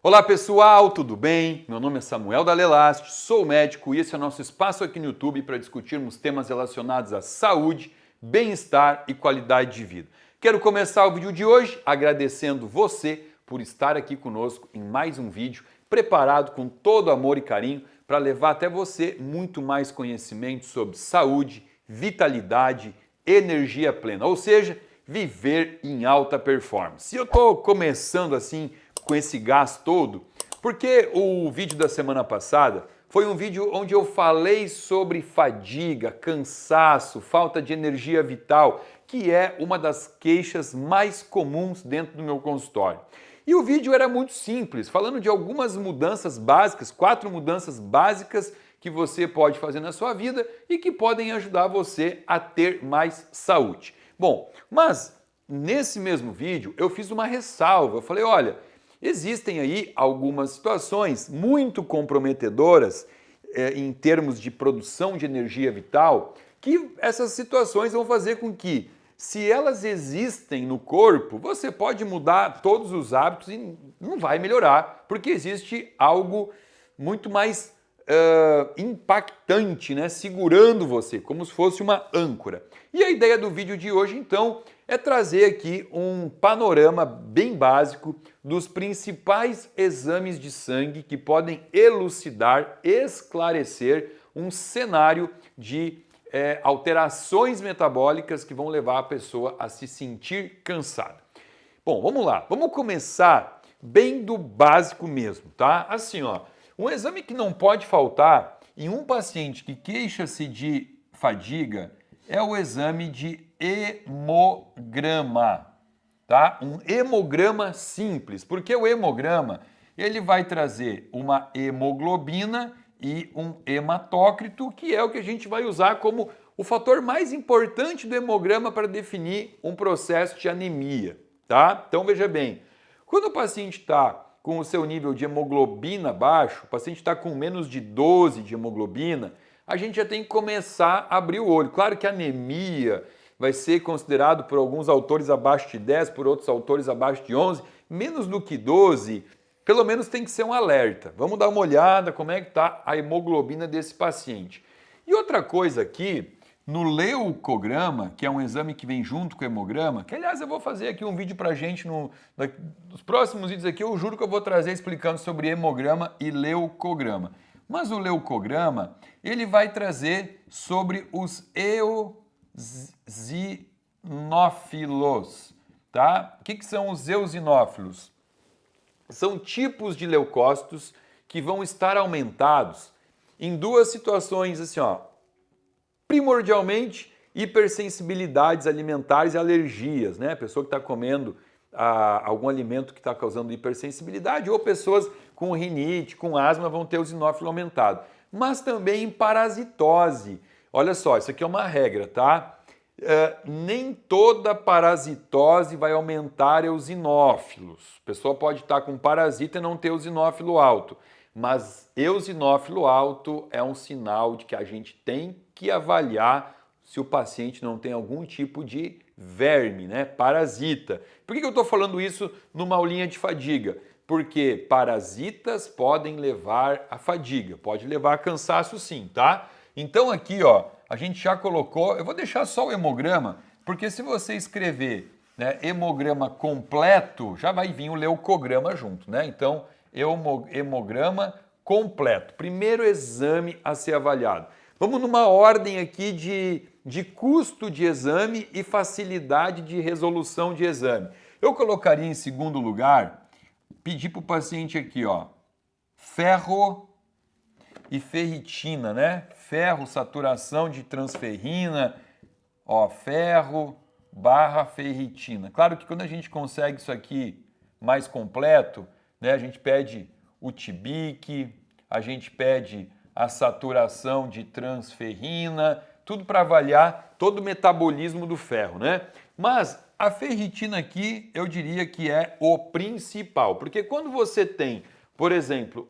Olá pessoal, tudo bem? Meu nome é Samuel Dalelast, sou médico e esse é o nosso espaço aqui no YouTube para discutirmos temas relacionados à saúde, bem-estar e qualidade de vida. Quero começar o vídeo de hoje agradecendo você por estar aqui conosco em mais um vídeo preparado com todo amor e carinho para levar até você muito mais conhecimento sobre saúde, vitalidade, energia plena, ou seja, viver em alta performance. E eu estou começando assim com esse gás todo, porque o vídeo da semana passada foi um vídeo onde eu falei sobre fadiga, cansaço, falta de energia vital, que é uma das queixas mais comuns dentro do meu consultório. E o vídeo era muito simples, falando de algumas mudanças básicas, 4 mudanças básicas que você pode fazer na sua vida e que podem ajudar você a ter mais saúde. Bom, mas nesse mesmo vídeo eu fiz uma ressalva, eu falei, olha, existem aí algumas situações muito comprometedoras em termos de produção de energia vital, que essas situações vão fazer com que, se elas existem no corpo, você pode mudar todos os hábitos e não vai melhorar, porque existe algo muito mais impactante, né, segurando você, como se fosse uma âncora. E a ideia do vídeo de hoje, então, é trazer aqui um panorama bem básico dos principais exames de sangue que podem elucidar, esclarecer um cenário de alterações metabólicas que vão levar a pessoa a se sentir cansada. Bom, vamos lá. Vamos começar bem do básico mesmo, tá? Assim, ó, um exame que não pode faltar em um paciente que queixa-se de fadiga é o exame de hemograma, tá? Um hemograma simples, porque o hemograma ele vai trazer uma hemoglobina e um hematócrito, que é o que a gente vai usar como o fator mais importante do hemograma para definir um processo de anemia, tá? Então veja bem, quando o paciente está com o seu nível de hemoglobina baixo, o paciente está com menos de 12 de hemoglobina, a gente já tem que começar a abrir o olho. Claro que a anemia vai ser considerado por alguns autores abaixo de 10, por outros autores abaixo de 11, menos do que 12, pelo menos tem que ser um alerta. Vamos dar uma olhada como é que está a hemoglobina desse paciente. E outra coisa aqui, no leucograma, que é um exame que vem junto com o hemograma, que aliás eu vou fazer aqui um vídeo pra gente nos próximos vídeos aqui, eu juro que eu vou trazer explicando sobre hemograma e leucograma. Mas o leucograma, ele vai trazer sobre os eosinófilos, tá? O que são os eosinófilos? São tipos de leucócitos que vão estar aumentados em duas situações, assim, ó. Primordialmente, hipersensibilidades alimentares e alergias, né? A pessoa que está comendo algum alimento que está causando hipersensibilidade, ou pessoas com rinite, com asma, vão ter o eosinófilo aumentado. Mas também em parasitose. Olha só, isso aqui é uma regra, tá? Nem toda parasitose vai aumentar eosinófilos. A pessoa pode estar com parasita e não ter eosinófilo alto. Mas eosinófilo alto é um sinal de que a gente tem que avaliar se o paciente não tem algum tipo de verme, né? Parasita. Por que eu estou falando isso numa aulinha de fadiga? Porque parasitas podem levar a fadiga, pode levar a cansaço sim, tá? Então aqui, ó, a gente já colocou, eu vou deixar só o hemograma, porque se você escrever, né, hemograma completo, já vai vir o leucograma junto, né? Então, hemograma completo, primeiro exame a ser avaliado. Vamos numa ordem aqui de custo de exame e facilidade de resolução de exame. Eu colocaria em segundo lugar, pedir para o paciente aqui, ó, ferro e ferritina, né? Ferro, saturação de transferrina, ó, ferro barra ferritina. Claro que quando a gente consegue isso aqui mais completo, né, a gente pede o TBIC, a gente pede a saturação de transferrina, tudo para avaliar todo o metabolismo do ferro, né? Mas a ferritina aqui eu diria que é o principal, porque quando você tem, por exemplo,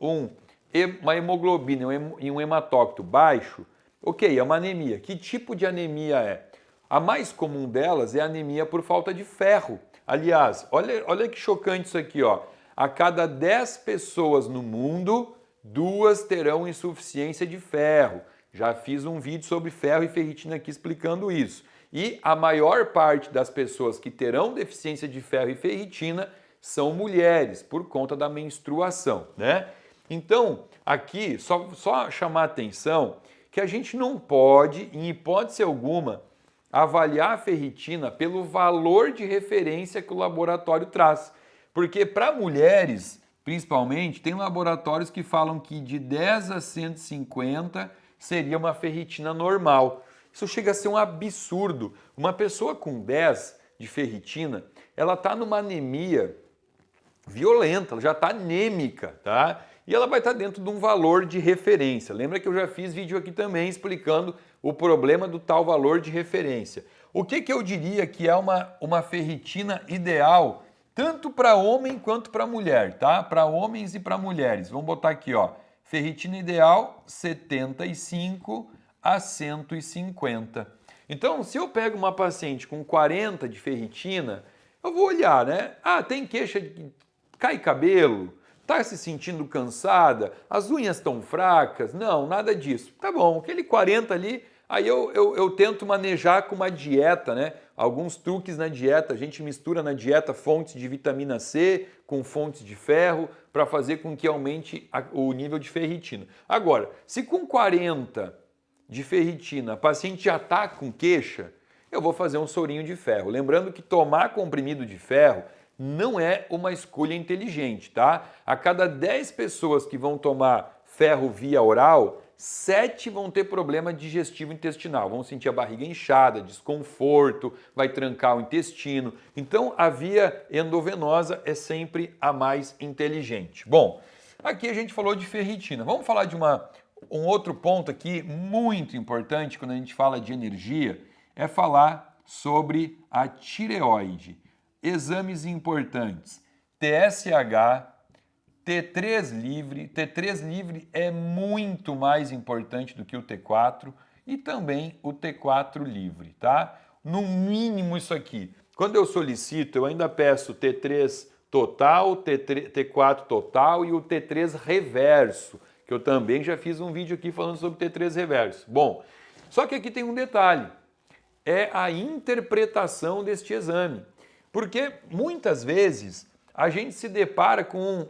uma hemoglobina e um hematócrito baixo, ok, é uma anemia. Que tipo de anemia é? A mais comum delas é a anemia por falta de ferro. Aliás, olha que chocante isso aqui, ó. A cada 10 pessoas no mundo, 2 terão insuficiência de ferro. Já fiz um vídeo sobre ferro e ferritina aqui explicando isso. E a maior parte das pessoas que terão deficiência de ferro e ferritina são mulheres, por conta da menstruação, né? Então, aqui, só chamar a atenção que a gente não pode, em hipótese alguma, avaliar a ferritina pelo valor de referência que o laboratório traz. Porque para mulheres, principalmente, tem laboratórios que falam que de 10 a 150 seria uma ferritina normal. Isso chega a ser um absurdo. Uma pessoa com 10 de ferritina, ela está numa anemia violenta, ela já está anêmica, tá? E ela vai estar dentro de um valor de referência. Lembra que eu já fiz vídeo aqui também explicando o problema do tal valor de referência. O que eu diria que é uma ferritina ideal, tanto para homem quanto para mulher, tá? Para homens e para mulheres. Vamos botar aqui, ó. Ferritina ideal, 75 a 150. Então, se eu pego uma paciente com 40 de ferritina, eu vou olhar, né? Ah, tem queixa de cai cabelo? Tá se sentindo cansada? As unhas estão fracas? Não, nada disso. Tá bom, aquele 40 ali, aí eu tento manejar com uma dieta, né? Alguns truques na dieta, a gente mistura na dieta fontes de vitamina C com fontes de ferro para fazer com que aumente o nível de ferritina. Agora, se com 40 de ferritina a paciente já está com queixa, eu vou fazer um sorinho de ferro. Lembrando que tomar comprimido de ferro não é uma escolha inteligente, tá? A cada 10 pessoas que vão tomar ferro via oral, 7 vão ter problema digestivo intestinal, vão sentir a barriga inchada, desconforto, vai trancar o intestino. Então, a via endovenosa é sempre a mais inteligente. Bom, aqui a gente falou de ferritina. Vamos falar de um outro ponto aqui muito importante quando a gente fala de energia, é falar sobre a tireoide. Exames importantes: TSH, T3 livre. T3 livre é muito mais importante do que o T4 e também o T4 livre, tá? No mínimo isso aqui. Quando eu solicito, eu ainda peço T3 total, T4 total e o T3 reverso, que eu também já fiz um vídeo aqui falando sobre T3 reverso. Bom, só que aqui tem um detalhe, é a interpretação deste exame. Porque muitas vezes a gente se depara com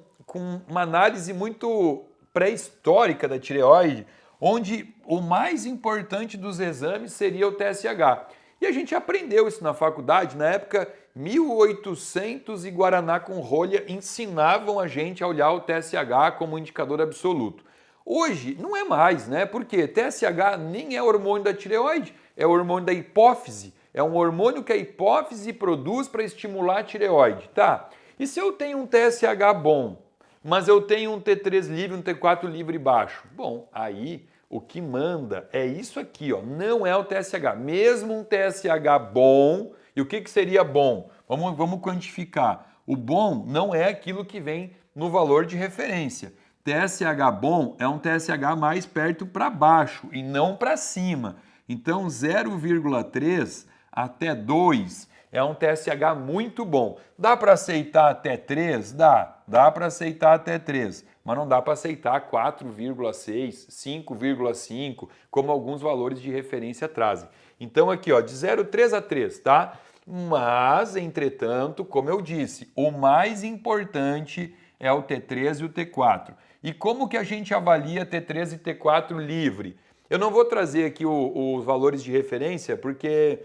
uma análise muito pré-histórica da tireoide, onde o mais importante dos exames seria o TSH. E a gente aprendeu isso na faculdade, na época 1800 e Guaraná com rolha ensinavam a gente a olhar o TSH como indicador absoluto. Hoje não é mais, né? Porque TSH nem é hormônio da tireoide, é hormônio da hipófise. É um hormônio que a hipófise produz para estimular a tireoide, tá? E se eu tenho um TSH bom, mas eu tenho um T3 livre, um T4 livre baixo? Bom, aí o que manda é isso aqui, ó, não é o TSH. Mesmo um TSH bom, e o que seria bom? Vamos quantificar. O bom não é aquilo que vem no valor de referência. TSH bom é um TSH mais perto para baixo e não para cima. Então 0,3 até 2 é um TSH muito bom. Dá para aceitar até 3? Dá para aceitar até 3, mas não dá para aceitar 4,6, 5,5, como alguns valores de referência trazem. Então aqui, ó, de 0,3 a 3, tá? Mas, entretanto, como eu disse, o mais importante é o T3 e o T4. E como que a gente avalia T3 e T4 livre? Eu não vou trazer aqui os valores de referência, porque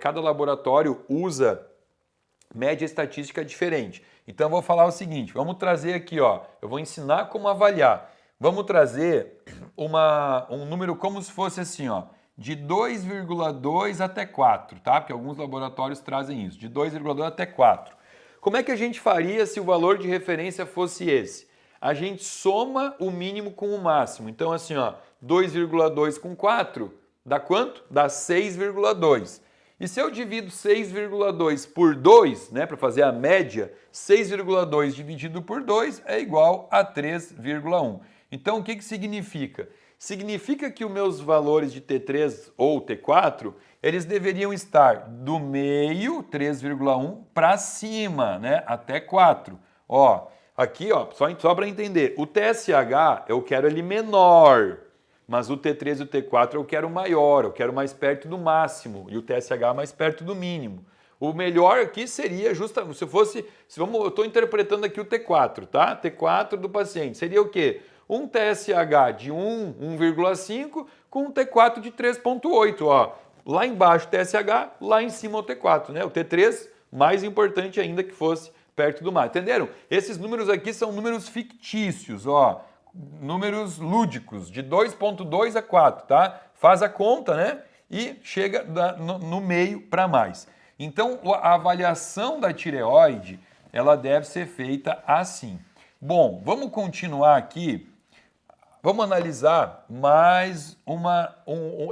cada laboratório usa média estatística diferente. Então eu vou falar o seguinte, vamos trazer aqui, ó, eu vou ensinar como avaliar. Vamos trazer um número como se fosse assim, ó, de 2,2 até 4, tá? Porque alguns laboratórios trazem isso, de 2,2 até 4. Como é que a gente faria se o valor de referência fosse esse? A gente soma o mínimo com o máximo. Então assim, ó, 2,2 com 4 dá quanto? Dá 6,2. E se eu divido 6,2 por 2, né, para fazer a média, 6,2 dividido por 2 é igual a 3,1. Então, o que significa? Significa que os meus valores de T3 ou T4, eles deveriam estar do meio, 3,1, para cima, né, até 4. Ó, Aqui, ó, só para entender, o TSH eu quero ele menor, mas o T3 e o T4 eu quero maior, eu quero mais perto do máximo e o TSH mais perto do mínimo. O melhor aqui seria justamente, eu estou interpretando aqui o T4, tá? T4 do paciente, seria o quê? Um TSH de 1, 1,5 com um T4 de 3,8, ó. Lá embaixo TSH, lá em cima o T4, né? O T3, mais importante ainda que fosse perto do mar. Entenderam? Esses números aqui são números fictícios, ó. Números lúdicos, de 2,2 a 4, tá? Faz a conta, né? E chega no meio para mais. Então, a avaliação da tireoide, ela deve ser feita assim. Bom, vamos continuar aqui. Vamos analisar mais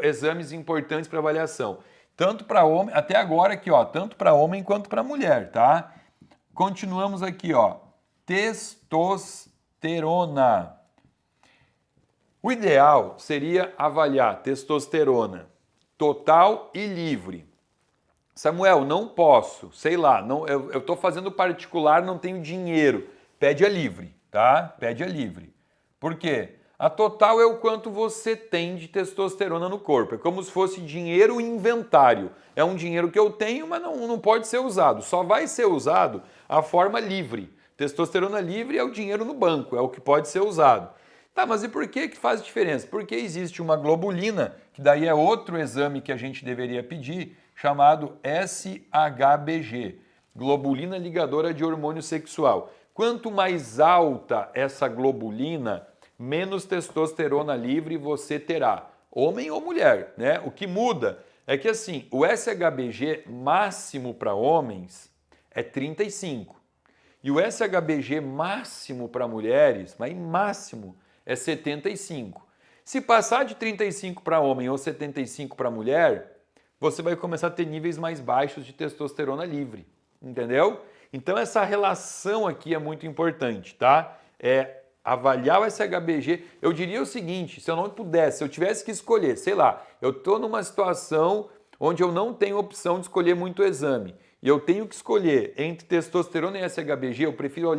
exames importantes para avaliação. Tanto para homem, até agora aqui, ó, tanto para homem quanto para mulher, tá? Continuamos aqui, ó. Testosterona. O ideal seria avaliar testosterona total e livre. Samuel, não posso, sei lá, não, eu estou fazendo particular, não tenho dinheiro. Pede a livre, tá? Pede a livre. Por quê? A total é o quanto você tem de testosterona no corpo. É como se fosse dinheiro inventário. É um dinheiro que eu tenho, mas não pode ser usado. Só vai ser usado a forma livre. Testosterona livre é o dinheiro no banco, é o que pode ser usado. Tá, mas e por que faz diferença? Porque existe uma globulina, que daí é outro exame que a gente deveria pedir, chamado SHBG, globulina ligadora de hormônio sexual. Quanto mais alta essa globulina, menos testosterona livre você terá, homem ou mulher, né? O que muda é que assim, o SHBG máximo para homens é 35 e o SHBG máximo para mulheres, mas máximo, é 75. Se passar de 35 para homem ou 75 para mulher, você vai começar a ter níveis mais baixos de testosterona livre, entendeu? Então essa relação aqui é muito importante, tá? Avaliar o SHBG, eu diria o seguinte, se eu não pudesse, se eu tivesse que escolher, sei lá, eu estou numa situação onde eu não tenho opção de escolher muito exame, e eu tenho que escolher entre testosterona e SHBG, eu prefiro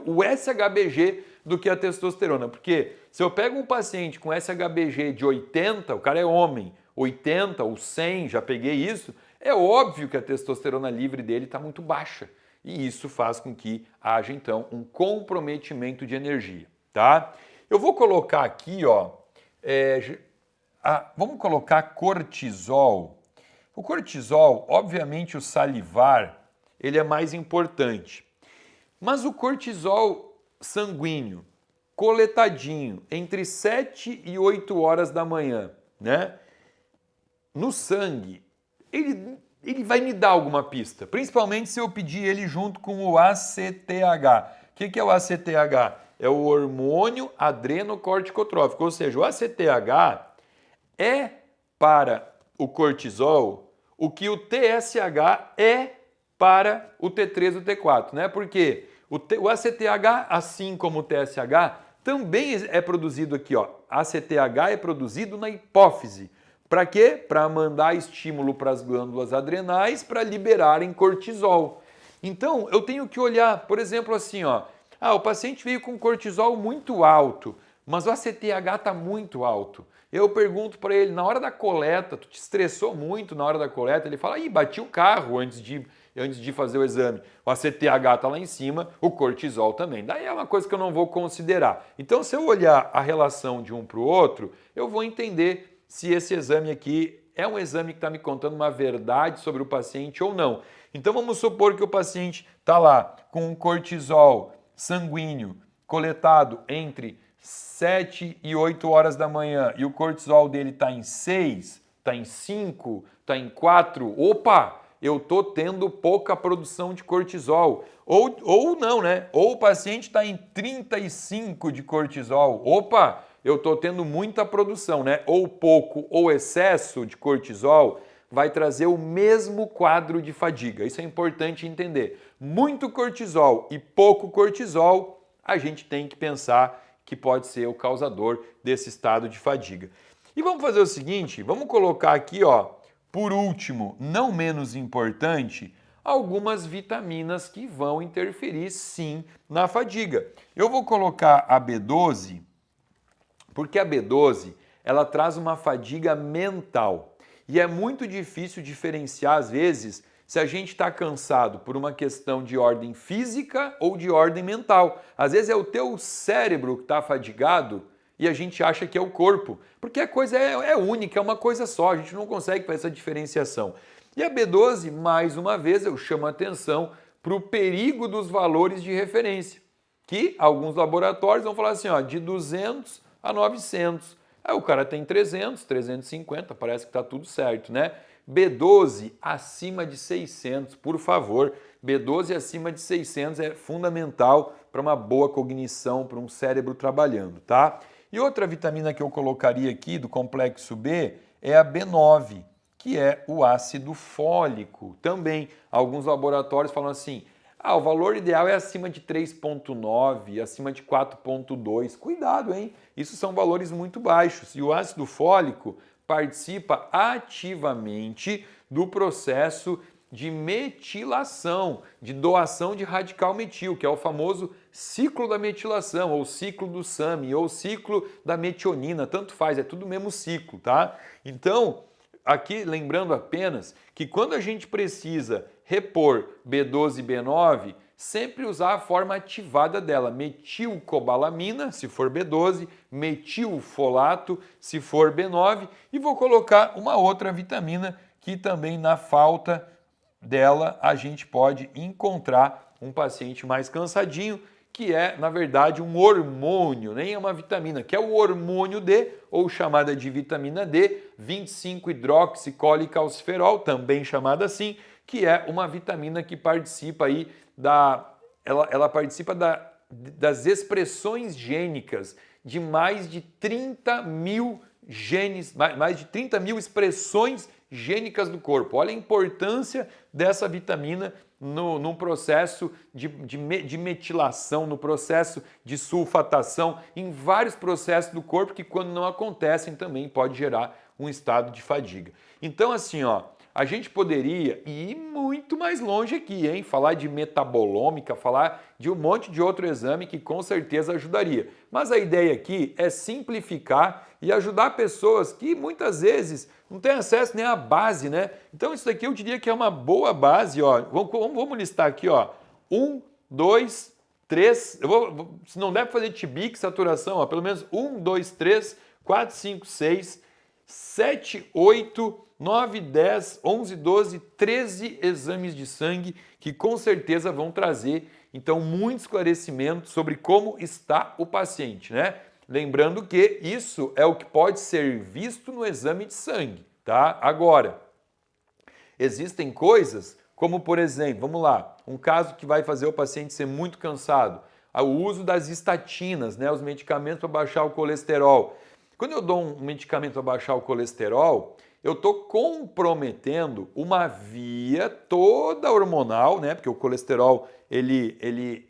o SHBG do que a testosterona, porque se eu pego um paciente com SHBG de 80, o cara é homem, 80 ou 100, já peguei isso, é óbvio que a testosterona livre dele está muito baixa. E isso faz com que haja, então, um comprometimento de energia, tá? Eu vou colocar aqui, ó, vamos colocar cortisol. O cortisol, obviamente o salivar, ele é mais importante. Mas o cortisol sanguíneo, coletadinho, entre 7 e 8 horas da manhã, né? No sangue, ele vai me dar alguma pista, principalmente se eu pedir ele junto com o ACTH. O que é o ACTH? É o hormônio adrenocorticotrófico, ou seja, o ACTH é para o cortisol o que o TSH é para o T3 e o T4, né? Porque o ACTH, assim como o TSH, também é produzido aqui, ó. ACTH é produzido na hipófise. Para quê? Para mandar estímulo para as glândulas adrenais para liberarem cortisol. Então, eu tenho que olhar, por exemplo, assim, ó. O paciente veio com cortisol muito alto, mas o ACTH está muito alto. Eu pergunto para ele, na hora da coleta, tu te estressou muito na hora da coleta? Ele fala, bati o carro antes de fazer o exame. O ACTH está lá em cima, o cortisol também. Daí é uma coisa que eu não vou considerar. Então, se eu olhar a relação de um para o outro, eu vou entender se esse exame aqui é um exame que está me contando uma verdade sobre o paciente ou não. Então vamos supor que o paciente está lá com um cortisol sanguíneo coletado entre 7 e 8 horas da manhã e o cortisol dele está em 6, está em 5, está em 4. Opa! Eu estou tendo pouca produção de cortisol. Ou não, né? Ou o paciente está em 35 de cortisol. Opa! Eu estou tendo muita produção, né? Ou pouco ou excesso de cortisol vai trazer o mesmo quadro de fadiga. Isso é importante entender. Muito cortisol e pouco cortisol, a gente tem que pensar que pode ser o causador desse estado de fadiga. E vamos fazer o seguinte, vamos colocar aqui, ó, por último, não menos importante, algumas vitaminas que vão interferir sim na fadiga. Eu vou colocar a B12, porque a B12 ela traz uma fadiga mental e é muito difícil diferenciar às vezes se a gente está cansado por uma questão de ordem física ou de ordem mental. Às vezes é o teu cérebro que está fadigado e a gente acha que é o corpo, porque a coisa é única, é uma coisa só, a gente não consegue fazer essa diferenciação. E a B12, mais uma vez, eu chamo a atenção para o perigo dos valores de referência, que alguns laboratórios vão falar assim, ó, de 200 a 900. Aí o cara tem 300, 350, parece que está tudo certo, né? B12 acima de 600, por favor. B12 acima de 600 é fundamental para uma boa cognição, para um cérebro trabalhando, tá? E outra vitamina que eu colocaria aqui do complexo B é a B9, que é o ácido fólico. Também, alguns laboratórios falam assim, o valor ideal é acima de 3,9, acima de 4,2. Cuidado, hein? Isso são valores muito baixos. E o ácido fólico participa ativamente do processo de metilação, de doação de radical metil, que é o famoso ciclo da metilação, ou ciclo do SAMe, ou ciclo da metionina, tanto faz, é tudo o mesmo ciclo, tá? Então, aqui lembrando apenas que quando a gente precisa repor B12 e B9, sempre usar a forma ativada dela, metilcobalamina, se for B12, metilfolato, se for B9, e vou colocar uma outra vitamina que também na falta dela a gente pode encontrar um paciente mais cansadinho, que é, na verdade, um hormônio, nem é uma vitamina, que é o hormônio D, ou chamada de vitamina D, 25-hidroxicólicalciferol, também chamada assim, que é uma vitamina que participa aí ela participa das expressões gênicas de mais de 30 mil genes, mais de 30 mil expressões gênicas do corpo. Olha a importância dessa vitamina no processo de metilação, no processo de sulfatação, em vários processos do corpo que, quando não acontecem, também pode gerar um estado de fadiga. Então, assim, ó, a gente poderia ir muito mais longe aqui, hein? Falar de metabolômica, falar de um monte de outro exame que com certeza ajudaria. Mas a ideia aqui é simplificar e ajudar pessoas que muitas vezes não têm acesso nem à base, né? Então isso daqui eu diria que é uma boa base, ó. Vamos listar aqui, ó. 1, 2, 3. Se não der para fazer TBIC, saturação, ó, pelo menos 1, 2, 3, 4, 5, 6, 7, 8, 9, 10, 11, 12, 13 exames de sangue que com certeza vão trazer, então, muito esclarecimento sobre como está o paciente, né? Lembrando que isso é o que pode ser visto no exame de sangue, tá? Agora, existem coisas como, por exemplo, vamos lá, um caso que vai fazer o paciente ser muito cansado, o uso das estatinas, né? Os medicamentos para baixar o colesterol. Quando eu dou um medicamento para baixar o colesterol, eu estou comprometendo uma via toda hormonal, né? Porque o colesterol ele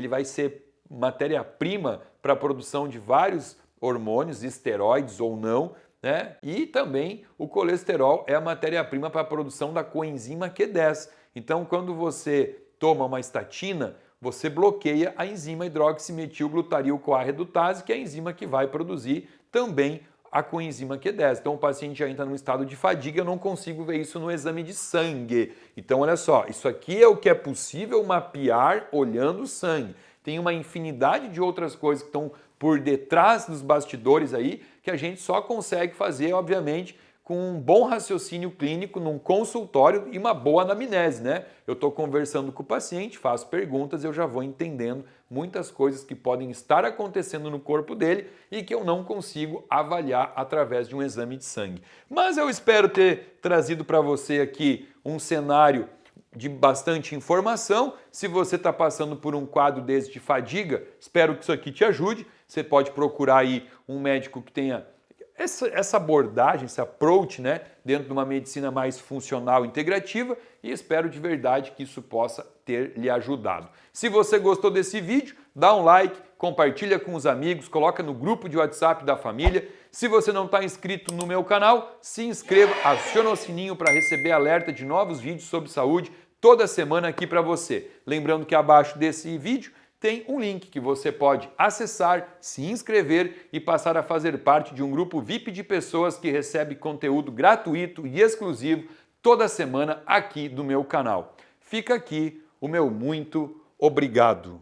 vai ser matéria-prima para a produção de vários hormônios, esteroides ou não, né? E também o colesterol é a matéria-prima para a produção da coenzima Q10. Então, quando você toma uma estatina, você bloqueia a enzima hidroximetilglutario-CoA redutase, que é a enzima que vai produzir também a coenzima Q10. Então o paciente já entra num estado de fadiga, eu não consigo ver isso no exame de sangue. Então olha só, isso aqui é o que é possível mapear olhando o sangue. Tem uma infinidade de outras coisas que estão por detrás dos bastidores aí, que a gente só consegue fazer, obviamente, com um bom raciocínio clínico num consultório e uma boa anamnese, né? Eu estou conversando com o paciente, faço perguntas, eu já vou entendendo muitas coisas que podem estar acontecendo no corpo dele e que eu não consigo avaliar através de um exame de sangue. Mas eu espero ter trazido para você aqui um cenário de bastante informação. Se você está passando por um quadro desse de fadiga, espero que isso aqui te ajude. Você pode procurar aí um médico que tenha essa abordagem, esse approach, né, dentro de uma medicina mais funcional e integrativa, e espero de verdade que isso possa ter lhe ajudado. Se você gostou desse vídeo, dá um like, compartilha com os amigos, coloca no grupo de WhatsApp da família. Se você não está inscrito no meu canal, se inscreva, aciona o sininho para receber alerta de novos vídeos sobre saúde toda semana aqui para você. Lembrando que abaixo desse vídeo tem um link que você pode acessar, se inscrever e passar a fazer parte de um grupo VIP de pessoas que recebe conteúdo gratuito e exclusivo toda semana aqui do meu canal. Fica aqui o meu muito obrigado.